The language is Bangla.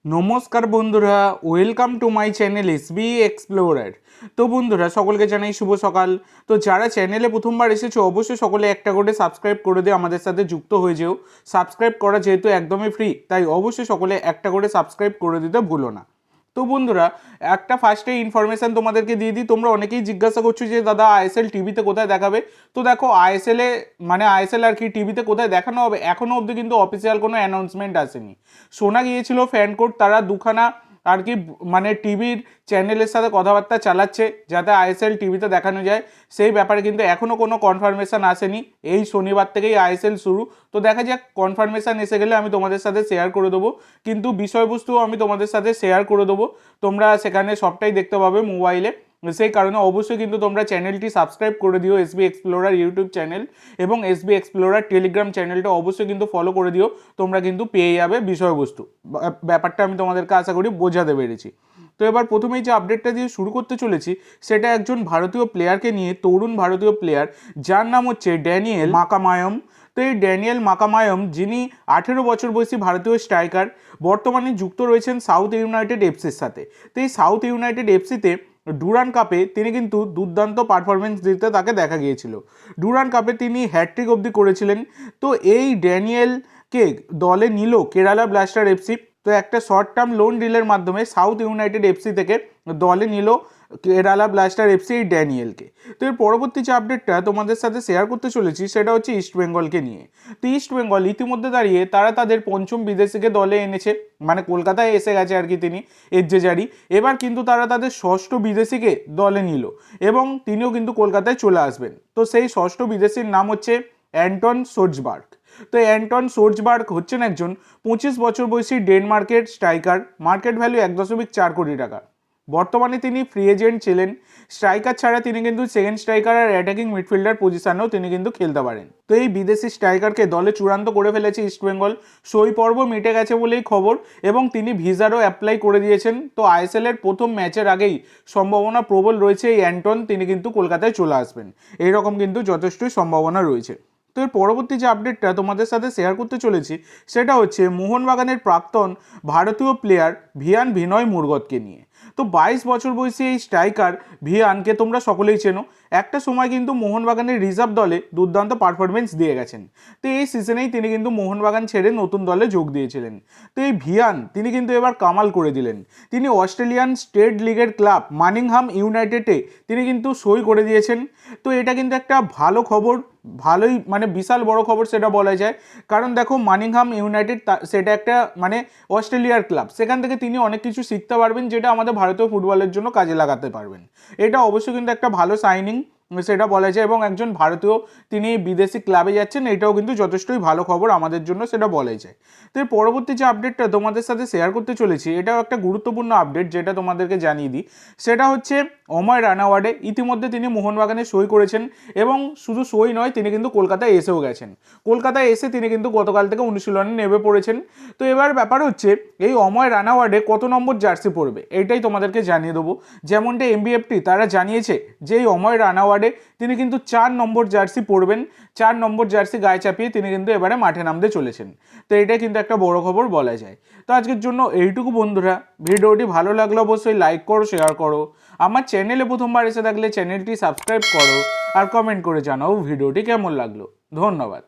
নমস্কার বন্ধুরা, welcome to my channel SB explorer. তো বন্ধুরা, সকলকে জানাই শুভ সকাল। তো যারা চ্যানেলে প্রথমবার এসেছো অবশ্যই সকলে একটা করে সাবস্ক্রাইব করে দিয়ে আমাদের সাথে যুক্ত হয়ে যেও। সাবস্ক্রাইব করা যেহেতু একদমই ফ্রি, তাই অবশ্যই সকলে একটা করে সাবস্ক্রাইব করে দিতে ভুলো না। তো বন্ধুরা, একটা ফার্স্টে ইনফরমেশান তোমাদেরকে দিয়ে দিই। তোমরা অনেকেই জিজ্ঞাসা করছো যে দাদা আইএসএল টিভিতে কোথায় দেখাবে। তো দেখো, আইএসএল আর কি টিভিতে কোথায় দেখানো হবে এখনও অবধি কিন্তু অফিসিয়াল কোনো অ্যানাউন্সমেন্ট আসেনি। শোনা গিয়েছিল ফ্যান কোড তারা দুখানা আর কি টিভির চ্যানেলের সাথে কথাবার্তা চালাচ্ছে যাতে আইএসএল টিভিতে দেখানো যায়। সেই ব্যাপারে কিন্তু এখনও কোনো কনফার্মেশন আসেনি। এই শনিবার থেকেই আইএসএল শুরু। তো দেখা যাক, কনফার্মেশন এসে গেলে আমি তোমাদের সাথে শেয়ার করে দেবো, কিন্তু বিষয়বস্তু আমি তোমাদের সাথে শেয়ার করে দেবো। তোমরা সেখানে সবটাই দেখতে পাবে মোবাইলে। সেই কারণে অবশ্যই কিন্তু তোমরা চ্যানেলটি সাবস্ক্রাইব করে দিও, এসবি এক্সপ্লোরার ইউটিউব চ্যানেল এবং এসবি এক্সপ্লোরার টেলিগ্রাম চ্যানেলটা অবশ্যই কিন্তু ফলো করে দিও। তোমরা কিন্তু পেয়ে যাবে বিষয়বস্তু। ব্যাপারটা আমি তোমাদেরকে আশা করি বোঝাতে পেরেছি। তো এবার প্রথমেই যে আপডেটটা দিয়ে শুরু করতে চলেছি সেটা একজন ভারতীয় প্লেয়ারকে নিয়ে, তরুণ ভারতীয় প্লেয়ার যার নাম হচ্ছে ড্যানিয়েল মাকামায়ম। তো এই ড্যানিয়েল মাকামায়ম, যিনি 18 বছর বয়সী ভারতীয় স্ট্রাইকার, বর্তমানে যুক্ত রয়েছেন সাউথ ইউনাইটেড এফসির সাথে। তো এই সাউথ ইউনাইটেড এফসিতে ডুরান কাপে তিনি কিন্তু দুর্দান্ত পারফরমেন্স দিতে তাকে দেখা গিয়েছিল। ডুরান কাপে তিনি হ্যাট্রিক অবধি করেছিলেন। তো এই ড্যানিয়েলকে দলে নিল কেরালা ব্লাস্টার এফসি। তো একটা শর্ট টার্ম লোন ডিলের মাধ্যমে সাউথ ইউনাইটেড এফসি থেকে দলে নিল কেরালা ব্লাস্টার এফসি এই ড্যানিয়েলকে। তো এর পরবর্তী যে আপডেটটা তোমাদের সাথে শেয়ার করতে চলেছি সেটা হচ্ছে ইস্ট বেঙ্গলকে নিয়ে। তো ইস্ট বেঙ্গল ইতিমধ্যে দাঁড়িয়ে তারা তাদের পঞ্চম বিদেশিকে দলে এনেছে, কলকাতায় এসে গেছে আর কি তিনি এজ্জেজারি। এবার কিন্তু তারা তাদের ষষ্ঠ বিদেশিকে দলে নিল এবং তিনিও কিন্তু কলকাতায় চলে আসবেন। তো সেই ষষ্ঠ বিদেশির নাম হচ্ছে অ্যান্টন সোর্জবার্গ। তো অ্যান্টন সোর্জবার্গ হচ্ছেন একজন 25 বছর বয়সী ডেনমার্কের স্ট্রাইকার। মার্কেট ভ্যালু 1.4 কোটি টাকা। বর্তমানে তিনি ফ্রি এজেন্ট ছিলেন। স্ট্রাইকার ছাড়া তিনি কিন্তু সেকেন্ড স্ট্রাইকার আর অ্যাটাকিং মিডফিল্ডার পজিশনেও তিনি কিন্তু খেলতে পারেন। তো এই বিদেশি স্ট্রাইকারকে দলে চূড়ান্ত করে ফেলেছে ইস্টবেঙ্গল। সই পর্ব মিটে গেছে বলেই খবর এবং তিনি ভিসারও অ্যাপ্লাই করে দিয়েছেন। তো আইএসএল এর প্রথম ম্যাচের আগেই সম্ভাবনা প্রবল রয়েছে এই অ্যান্টন তিনি কিন্তু কলকাতায় চলে আসবেন, এইরকম কিন্তু যথেষ্টই সম্ভাবনা রয়েছে। তো এর পরবর্তী যে আপডেটটা তোমাদের সাথে শেয়ার করতে চলেছি সেটা হচ্ছে মোহনবাগানের প্রাক্তন ভারতীয় প্লেয়ার ভিয়ান ভিনয় মুরগতকে নিয়ে। তো 22 বছর বয়সী এই স্ট্রাইকার ভিয়ানকে তোমরা সকলেই চেনো। একটা সময় কিন্তু মোহনবাগানের রিজার্ভ দলে দুর্দান্ত পারফরমেন্স দিয়ে গেছেন। তো এই সিজনেই তিনি কিন্তু মোহনবাগান ছেড়ে নতুন দলে যোগ দিয়েছিলেন। তো এই ভিয়ান তিনি কিন্তু এবার কামাল করে দিলেন। তিনি অস্ট্রেলিয়ান স্টেট লিগের ক্লাব মানিংহাম ইউনাইটেডে তিনি কিন্তু সই করে দিয়েছেন। তো এটা কিন্তু একটা ভালো খবর, ভালোই বিশাল বড় খবর সেটা বলা যায়। কারণ দেখো, মানিংহাম ইউনাইটেড সেটা একটা অস্ট্রেলিয়ার ক্লাব, সেখান থেকে তিনি অনেক কিছু শিখতে পারবেন যেটা আমাদের ভারতীয় ফুটবলের জন্য কাজে লাগাতে পারবেন। এটা অবশ্যই কিন্তু একটা ভালো সাইনিং সেটা বলা যায় এবং একজন ভারতীয় তিনি বিদেশি ক্লাবে যাচ্ছেন, এটাও কিন্তু যথেষ্টই ভালো খবর আমাদের জন্য সেটা বলাই যায়। তো এর পরবর্তী যে আপডেটটা তোমাদের সাথে শেয়ার করতে চলেছি এটাও একটা গুরুত্বপূর্ণ আপডেট যেটা তোমাদেরকে জানিয়ে দিই। সেটা হচ্ছে অময় রানাওয়াডে। ইতিমধ্যে তিনি মোহনবাগানে সই করেছেন এবং শুধু সই নয়, তিনি কিন্তু কলকাতায় এসেও গেছেন। কলকাতায় এসে তিনি কিন্তু গতকাল থেকে অনুশীলনে নেমে পড়েছেন। তো এবার ব্যাপার হচ্ছে এই অময় রানাওয়াডে কত নম্বর জার্সি পরবে এইটাই তোমাদেরকে জানিয়ে দেবো। যেমনটা এমবিএফটি তারা জানিয়েছে যে এই অময় রানাওয়াডে তিনি কিন্তু 4 নম্বর জার্সি পরবেন। 4 নম্বর জার্সি গায়ে চাপিয়ে তিনি কিন্তু এবারে মাঠে নামতে চলেছেন। তো এটাই কিন্তু একটা বড় খবর বলা যায়। তো আজকের জন্য এইটুকু বন্ধুরা। ভিডিওটি ভালো লাগলে অবশ্যই লাইক করো, শেয়ার করো। আমার চ্যানেলে প্রথমবার এসে থাকলে চ্যানেলটি সাবস্ক্রাইব করো আর কমেন্ট করে জানাও ভিডিওটি কেমন লাগলো। ধন্যবাদ।